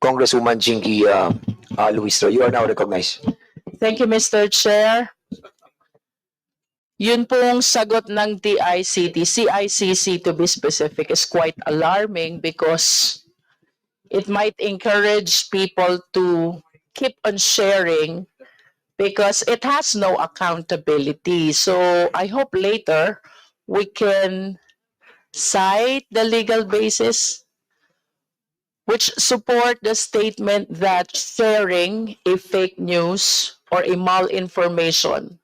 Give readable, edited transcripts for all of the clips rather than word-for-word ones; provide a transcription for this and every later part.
Congresswoman Jinky Luistro. You are now recognized. Thank you, Mr. Chair. Yun pong sagot ng CICC to be specific, is quite alarming because it might encourage people to keep on sharing because it has no accountability. So I hope later we can cite the legal basis which support the statement that sharing a fake news or a malinformation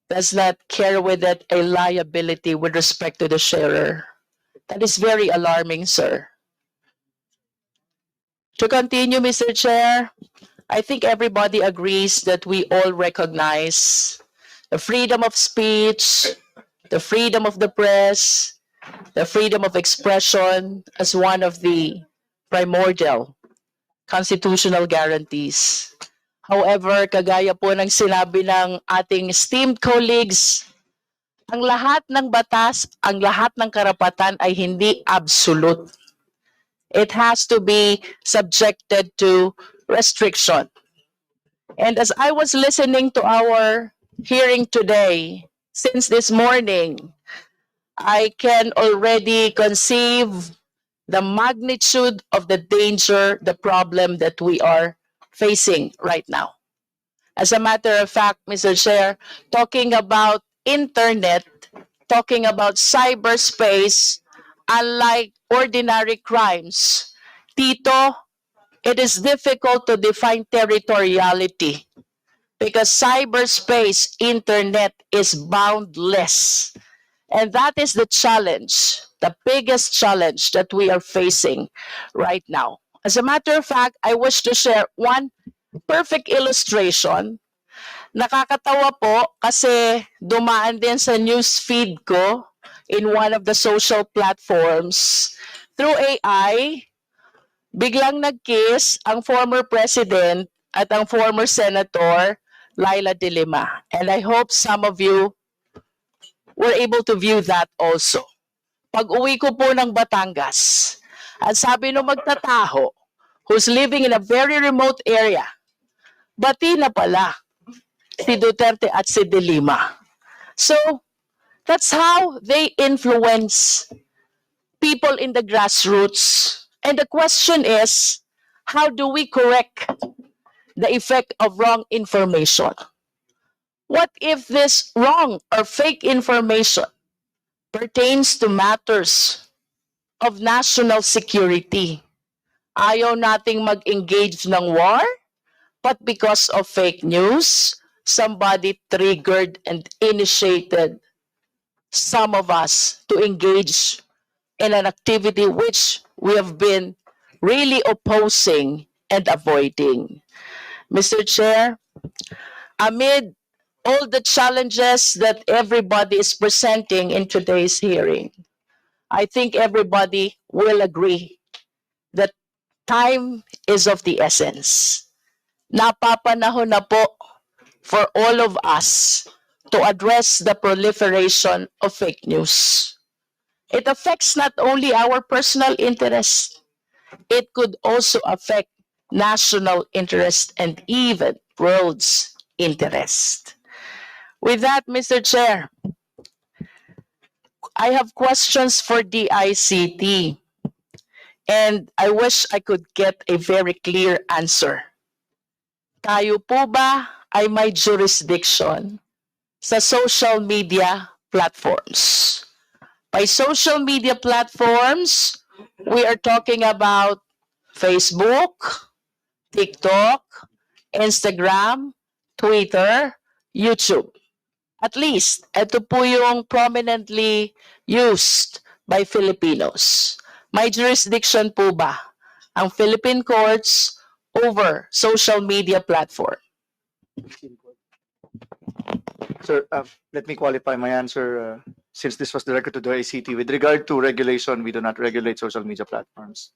does not carry with it a liability with respect to the sharer. That is very alarming, sir. To continue, Mr. Chair, I think everybody agrees that we all recognize the freedom of speech, the freedom of the press, the freedom of expression as one of the primordial constitutional guarantees. However, kagaya po ng sinabi ng ating esteemed colleagues, ang lahat ng batas, ang lahat ng karapatan ay hindi absolute. It has to be subjected to restriction. And as I was listening to our hearing today, since this morning, I can already conceive the magnitude of the danger, the problem that we are facing right now. As a matter of fact, Mr. Chair, talking about internet, talking about cyberspace, unlike ordinary crimes, Tito, it is difficult to define territoriality because cyberspace, internet is boundless. And that is the challenge, the biggest challenge that we are facing right now. As a matter of fact, I wish to share one perfect illustration. Nakakatawa po kasi dumaan din sa news feed ko in one of the social platforms. Through AI, biglang nag-kiss ang former president at ang former senator, Laila De Lima. And I hope some of you were able to view that also. Pag uwi ko po ng Batangas, at sabi nung magtataho, who's living in a very remote area, bati na pala si Duterte at si De Lima. So, that's how they influence people in the grassroots. And the question is, how do we correct the effect of wrong information? What if this wrong or fake information pertains to matters of national security? Ayaw nating mag-engage ng war, but because of fake news, somebody triggered and initiated some of us to engage in an activity which we have been really opposing and avoiding. Mr. Chair, amid all the challenges that everybody is presenting in today's hearing, I think everybody will agree that time is of the essence. Napapanahon na po for all of us to address the proliferation of fake news. It affects not only our personal interest, it could also affect national interest and even world's interest. With that, Mr. Chair, I have questions for DICT, and I wish I could get a very clear answer. Tayo po ba ay may jurisdiction sa social media platforms? By social media platforms, we are talking about Facebook, TikTok, Instagram, Twitter, YouTube. At least, ito po yung prominently used by Filipinos. May jurisdiction po ba ang Philippine courts over social media platform? Sir, let me qualify my answer since this was directed to the ICT. With regard to regulation, we do not regulate social media platforms.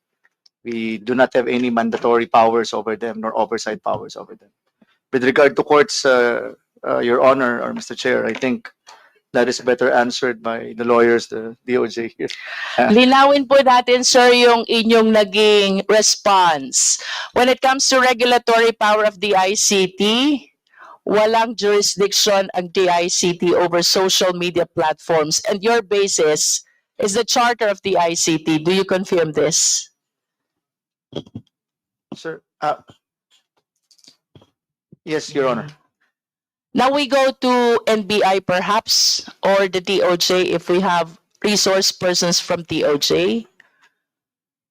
We do not have any mandatory powers over them nor oversight powers over them. With regard to courts, Your Honor or Mr. Chair, I think that is better answered by the lawyers, the DOJ here. Linawin po natin, sir, yung inyong naging response. When it comes to regulatory power of the ICT, walang jurisdiction ang DICT over social media platforms. And your basis is the charter of the ICT. Do you confirm this? Sir, yes, Your Honor. Now we go to NBI perhaps, or the DOJ if we have resource persons from DOJ.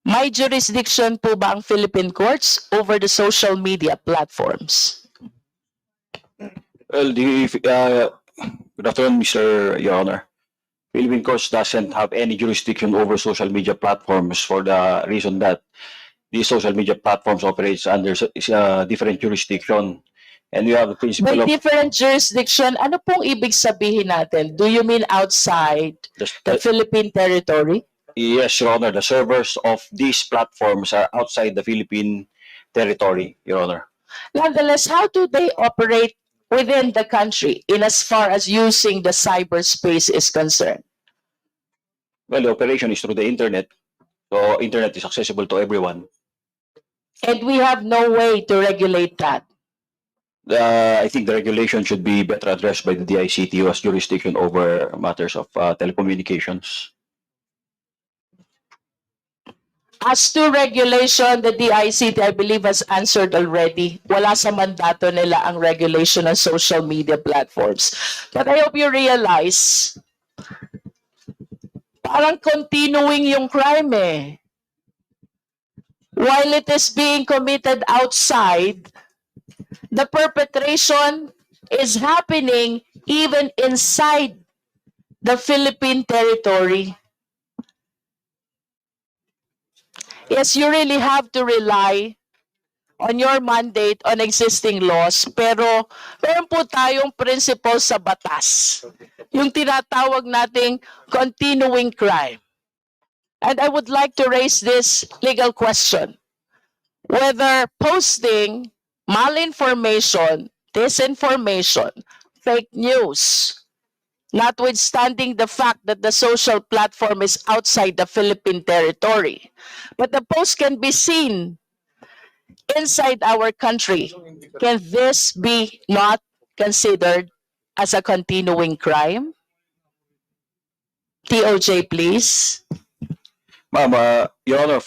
May jurisdiction po ba ang Philippine courts over the social media platforms? Well, good afternoon, Your Honor. Philippine courts doesn't have any jurisdiction over social media platforms for the reason that these social media platforms operates under different jurisdiction. And we have the principle By of different jurisdiction, ano pong ibig sabihin natin? Do you mean outside the Philippine territory? yes, Your Honor, the servers of these platforms are outside the Philippine territory, Your Honor. Nonetheless, how do they operate within the country in as far as using the cyberspace is concerned? Well, the operation is through the internet, so internet is accessible to everyone. And we have no way to regulate that. I think the regulation should be better addressed by the DICT who has jurisdiction over matters of telecommunications. As to regulation, the DICT, I believe, has answered already. Wala sa mandato nila ang regulation ng social media platforms. But I hope you realize, parang continuing yung crime eh. While it is being committed outside, the perpetration is happening even inside the Philippine territory. Yes, you really have to rely on your mandate on existing laws, pero meron po tayong principle sa batas, yung tinatawag nating continuing crime. And I would like to raise this legal question, whether posting malinformation, disinformation, fake news, notwithstanding the fact that the social platform is outside the Philippine territory, but the post can be seen inside our country, can this be not considered as a continuing crime? DOJ, please. Ma'am, Your Honor,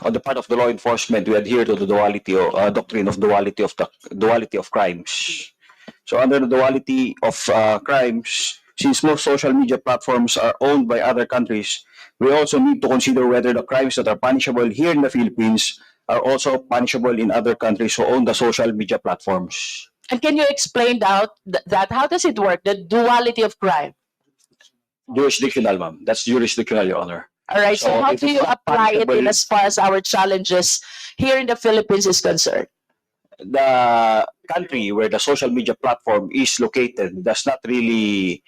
on the part of the law enforcement, we adhere to the duality or doctrine of duality of crimes. So under the duality of crimes, since most social media platforms are owned by other countries, we also need to consider whether the crimes that are punishable here in the Philippines are also punishable in other countries who own the social media platforms. And can you explain that? How does it work, the duality of crime? Jurisdictional, ma'am. That's jurisdictional, Your Honor. All right, so how if do it's you not apply it in punishable- as far as our challenges here in the Philippines is concerned? The country where the social media platform is located does not really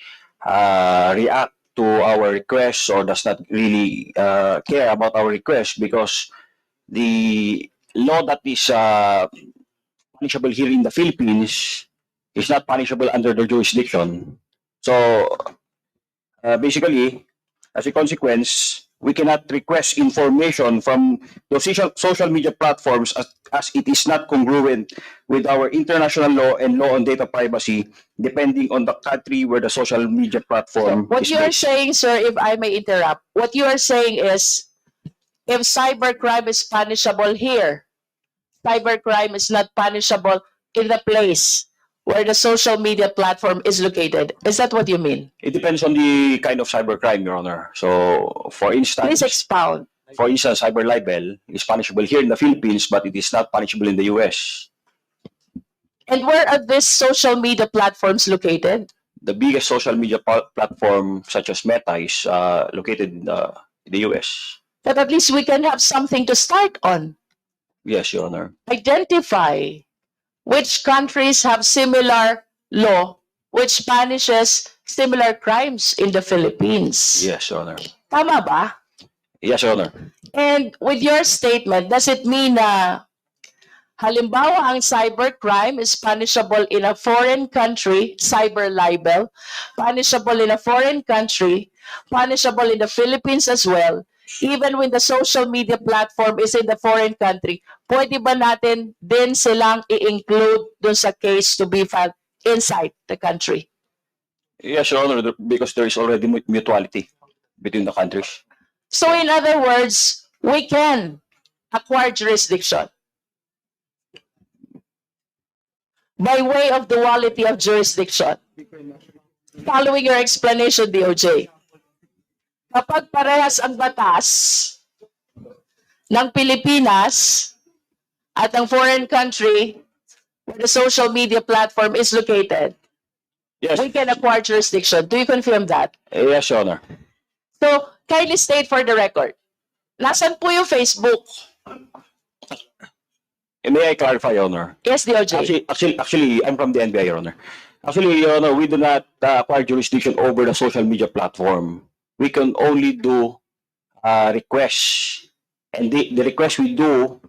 react to our requests or does not really care about our request because the law that is punishable here in the Philippines is not punishable under the jurisdiction. So basically, as a consequence, we cannot request information from those social media platforms as it is not congruent with our international law and law on data privacy, depending on the country where the social media platform What is you are based. saying, sir, if I may interrupt, what you are saying is, if cybercrime is punishable here, cybercrime is not punishable in the place where the social media platform is located. Is that what you mean? It depends on the kind of cybercrime, Your Honor. So, for instance, Please expound. cyber libel is punishable here in the Philippines, but it is not punishable in the US. And where are these social media platforms located? The biggest social media platform, such as Meta, is located in the US. But at least we can have something to start on. Yes, Your Honor. Identify which countries have similar law which punishes similar crimes in the Philippines. Yes, Your Honor. Tama ba? Yes, Your Honor. And with your statement, does it mean na Halimbawa, ang cybercrime is punishable in a foreign country, cyber libel, punishable in a foreign country, punishable in the Philippines as well, even when the social media platform is in the foreign country. Pwede ba natin din silang i-include dun sa case to be filed inside the country? Yes, Your Honor, because there is already mutuality between the countries. So in other words, we can acquire jurisdiction by way of duality of jurisdiction. Following your explanation, DOJ, kapag parehas ang batas ng Pilipinas at ng foreign country where the social media platform is located, Yes, we can acquire jurisdiction. Do you confirm that? yes, Your Honor. So, kindly state for the record, nasan po yung Facebook? May I clarify, Your Honor? Yes, DOJ. Actually, I'm from the NBI, Your Honor. Actually, Your Honor, we do not acquire jurisdiction over the social media platform. We can only do requests, and the request we do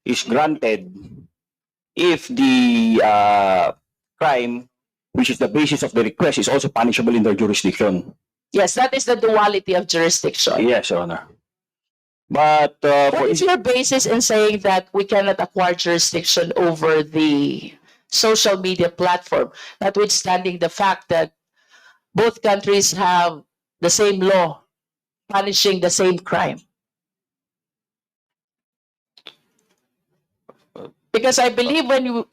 is granted if the crime, which is the basis of the request, is also punishable in their jurisdiction. Yes, that is the duality of jurisdiction. Yes, Your Honor. But What is your basis in saying that we cannot acquire jurisdiction over the social media platform, notwithstanding the fact that both countries have the same law punishing the same crime? Because I believe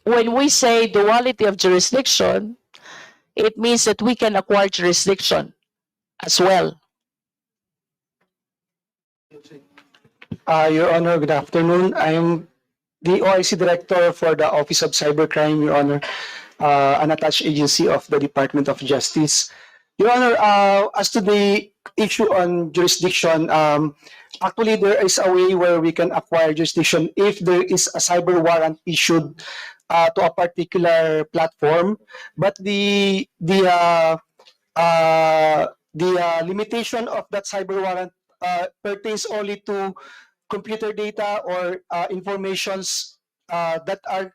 when we say duality of jurisdiction, it means that we can acquire jurisdiction as well. Your Honor, good afternoon. I am the OIC Director for the Office of Cybercrime, Your Honor, an attached agency of the Department of Justice. Your Honor, as to the issue on jurisdiction, actually there is a way where we can acquire jurisdiction if there is a cyber warrant issued to a particular platform, but the limitation of that cyber warrant pertains only to computer data or informations that are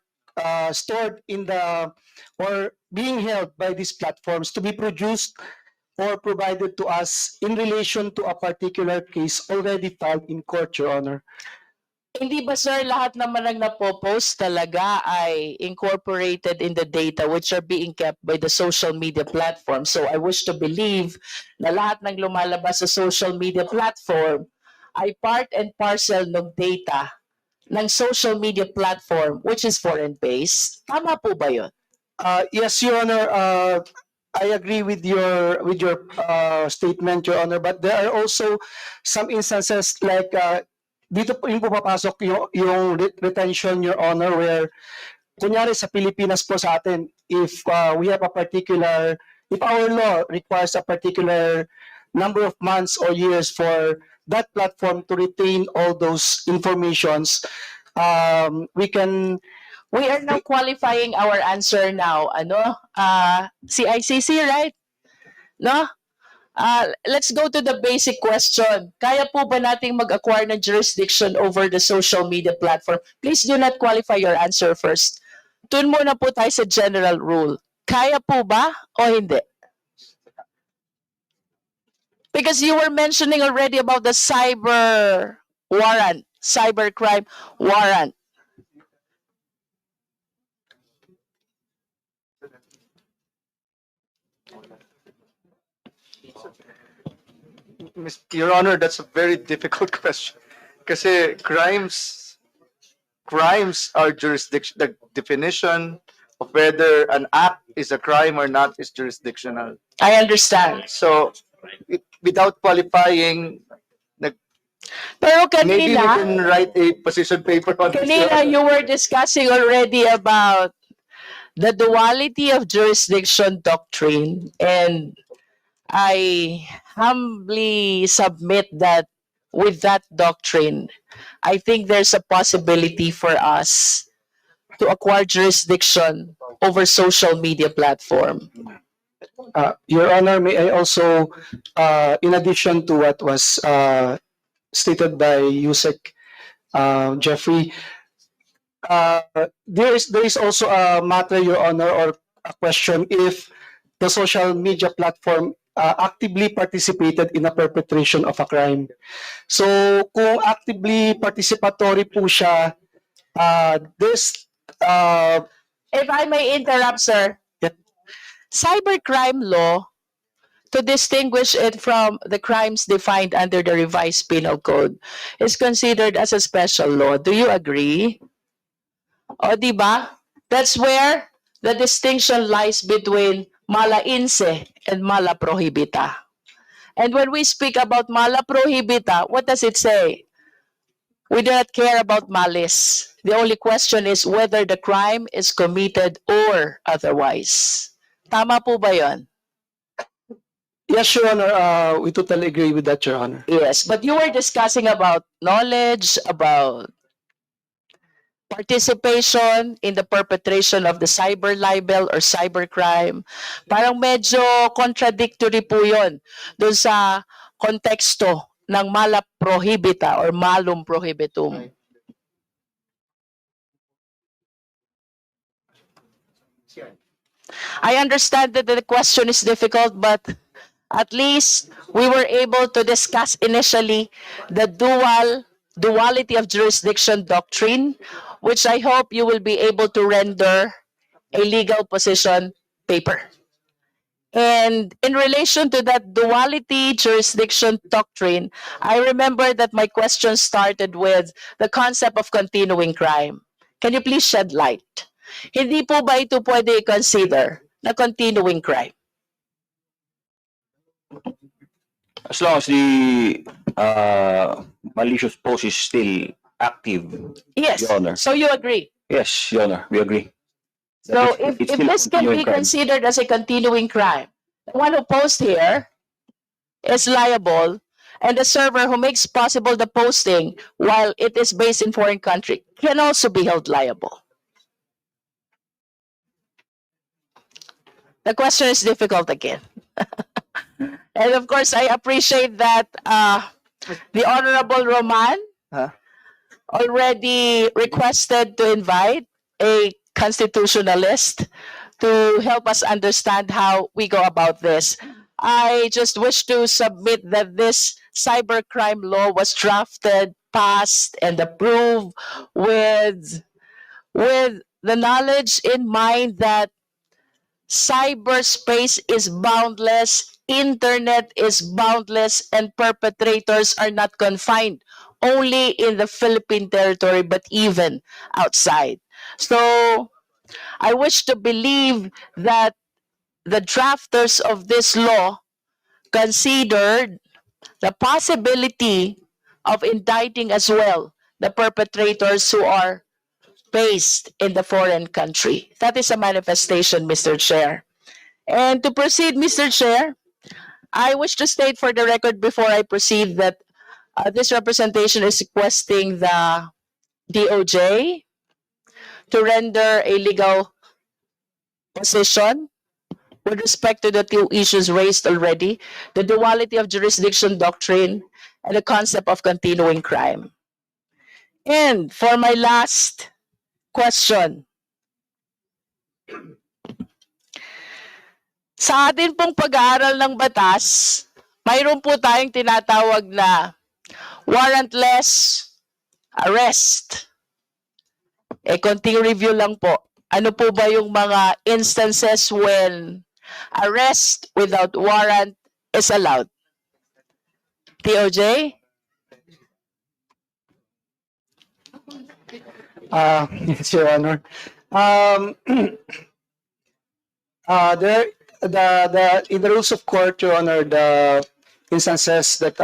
stored in the or being held by these platforms to be produced or provided to us in relation to a particular case already filed in court, Your Honor. Hindi ba, sir, lahat naman ng napopost talaga ay incorporated in the data which are being kept by the social media platform? So I wish to believe na lahat ng lumalabas sa social media platform ay part and parcel ng data ng social media platform which is foreign-based. Tama po ba yun? Yes, Your Honor. I agree with your statement, Your Honor. But there are also some instances like dito po yung pumapasok yung retention, Your Honor, where kunyari sa Pilipinas po sa atin, if we have a particular, if our law requires a particular number of months or years for that platform to retain all those informations, we can. We are now qualifying our answer now. CICC, right? No? Let's go to the basic question. Kaya po ba nating mag-acquire ng jurisdiction over the social media platform? Please do not qualify your answer first. Tun muna po tayo sa general rule. Kaya po ba o hindi? Because you were mentioning already about the cyber warrant, cybercrime warrant. Your Honor, that's a very difficult question. Kasi crimes are jurisdiction. The definition of whether an act is a crime or not is jurisdictional. I understand. So, without qualifying, Pero maybe we kanina, can write a position paper on this. Your kanina Honor. you were discussing already about the duality of jurisdiction doctrine, and I humbly submit that with that doctrine, I think there's a possibility for us to acquire jurisdiction over social media platform. Your Honor, may I also, in addition to what was stated by Yusek Jeffrey, there is also a matter, Your Honor, or a question if the social media platform actively participated in a perpetration of a crime. So kung actively participatory po siya, this If I may interrupt, sir. Yep. Cybercrime law, to distinguish it from the crimes defined under the revised penal code, is considered as a special law. Do you agree? O, di ba? That's where the distinction lies between mala inse and mala prohibita. And when we speak about mala prohibita, what does it say? We do not care about malice. The only question is whether the crime is committed or otherwise. Tama po ba yun? yes, Your Honor, we totally agree with that, Your Honor. Yes, but you were discussing about knowledge, about participation in the perpetration of the cyber libel or cybercrime. Parang medyo contradictory po yun dun sa konteksto ng mala prohibita or malum prohibitum. I understand that the question is difficult, but at least we were able to discuss initially the duality of jurisdiction doctrine, which I hope you will be able to render a legal position paper. And in relation to that duality jurisdiction doctrine, I remember that my question started with the concept of continuing crime. Can you please shed light? Hindi po ba ito pwede i-consider na continuing crime? As long as the malicious post is still active, Yes. Your Honor. So you agree? Yes, Your Honor, we agree. So That if it's still this can continuing be crime. considered as a continuing crime, the one who posts here is liable, and the server who makes possible the posting while it is based in foreign country can also be held liable. The question is difficult again. And of course, I appreciate that the Honorable Roman Huh? already requested to invite a constitutionalist to help us understand how we go about this. I just wish to submit that this cybercrime law was drafted, passed, and approved with the knowledge in mind that cyberspace is boundless, internet is boundless, and perpetrators are not confined only in the Philippine territory, but even outside. So I wish to believe that the drafters of this law considered the possibility of indicting as well the perpetrators who are based in the foreign country. That is a manifestation, Mr. Chair. And to proceed, Mr. Chair, I wish to state for the record before I proceed that this representation is requesting the DOJ to render a legal position with respect to the two issues raised already, the duality of jurisdiction doctrine and the concept of continuing crime. And for my last question, sa atin pong pag-aaral ng batas, mayroon po tayong tinatawag na warrantless arrest. Konting review lang po. Ano po ba yung mga instances when arrest without warrant is allowed? TOJ? Yes, Your Honor. In the rules of court, Your Honor, the instances that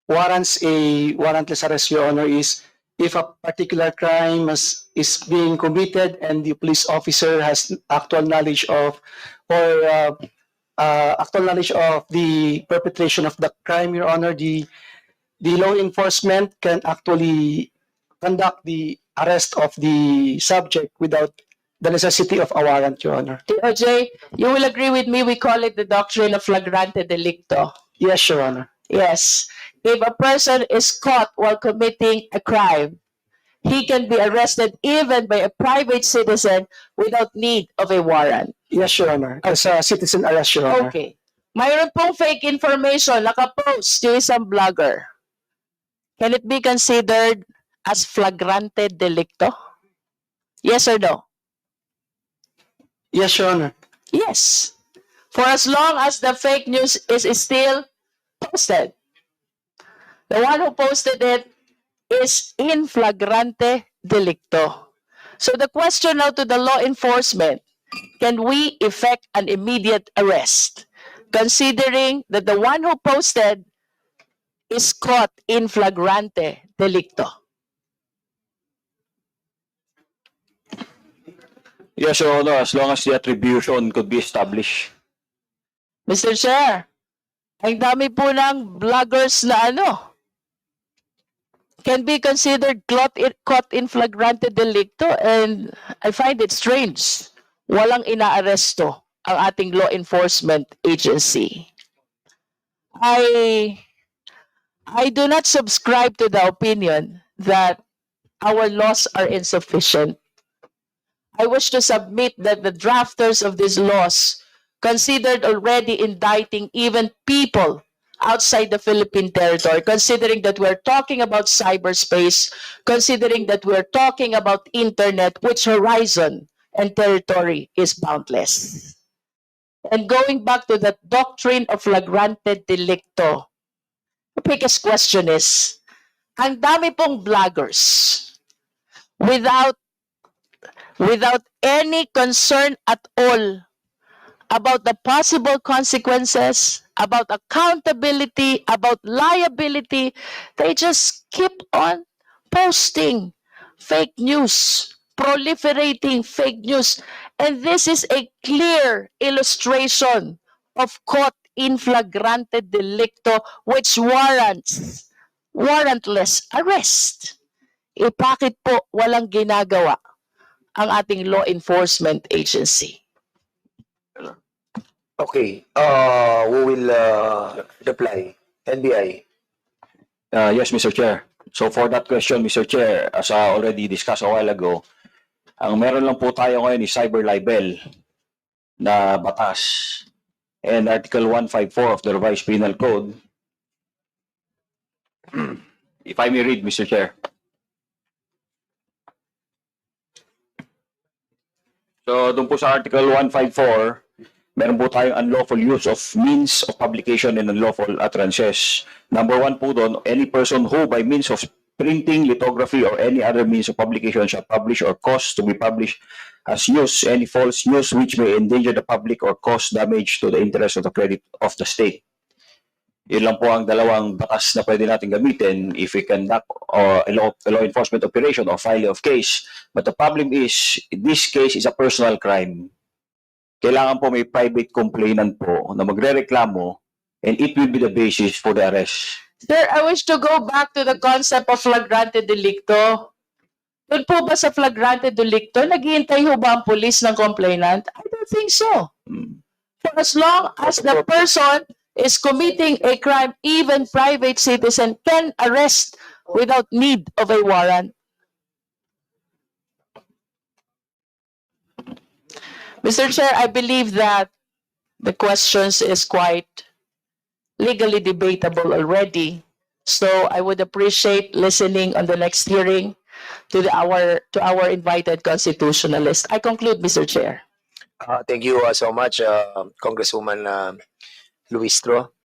warrants a warrantless arrest, Your Honor, is if a particular crime is being committed and the police officer has actual knowledge of or actual knowledge of the perpetration of the crime, Your Honor, the law enforcement can actually conduct the arrest of the subject without the necessity of a warrant, Your Honor. TOJ, you will agree with me, we call it the doctrine of flagrante delicto. Yes, Your Honor. Yes. If a person is caught while committing a crime, he can be arrested even by a private citizen without need of a warrant. Yes, Your Honor. As a citizen arrest, Your Honor. Okay. Mayroon pong fake information, nakapost yung isang vlogger. Can it be considered as flagrante delicto? Yes or no? Yes, Your Honor. Yes. For as long as the fake news is still posted. The one who posted it is in flagrante delicto. So the question now to the law enforcement, can we effect an immediate arrest, considering that the one who posted is caught in flagrante delicto? Yes, Your Honor, as long as the attribution could be established. Mr. Chair, ang dami po ng vloggers na can be considered caught in flagrante delicto, and I find it strange. Walang inaaresto ang ating law enforcement agency. I do not subscribe to the opinion that our laws are insufficient. I wish to submit that the drafters of these laws considered already indicting even people outside the Philippine territory, considering that we're talking about cyberspace, considering that we're talking about internet, which horizon and territory is boundless. And going back to the doctrine of flagrante delicto, the biggest question is, ang dami pong vloggers without any concern at all about the possible consequences, about accountability, about liability. They just keep on posting fake news, proliferating fake news. And this is a clear illustration of caught in flagrante delicto, which warrantless arrest. Bakit po walang ginagawa ang ating law enforcement agency? Okay, who will reply? NBI. Yes, Mr. Chair. So for that question, Mr. Chair, as I already discussed a while ago, ang meron lang po tayo ngayon is cyber libel na batas and Article 154 of the Revised Penal Code. If I may read, Mr. Chair. So doon po sa Article 154, meron po tayong unlawful use of means of publication and unlawful utterances. Number 1 po doon, any person who by means of printing, lithography, or any other means of publication shall publish or cause to be published as news any false news which may endanger the public or cause damage to the interest of the credit of the state. Yun lang po ang dalawang batas na pwede natin gamitin if we conduct a law enforcement operation or file of case. But the problem is, this case is a personal crime. Kailangan po may private complainant po na magrereklamo and it will be the basis for the arrest. Sir, I wish to go back to the concept of flagrante delicto. Doon po ba sa flagrante delicto, naghihintay ho ba ang police ng complainant? I don't think so. For as long as the person is committing a crime, even private citizen can arrest without need of a warrant. Mr. Chair, I believe that the questions is quite legally debatable already. So I would appreciate listening on the next hearing to our invited constitutionalist. I conclude, Mr. Chair. Thank you so much, Congresswoman Luistro.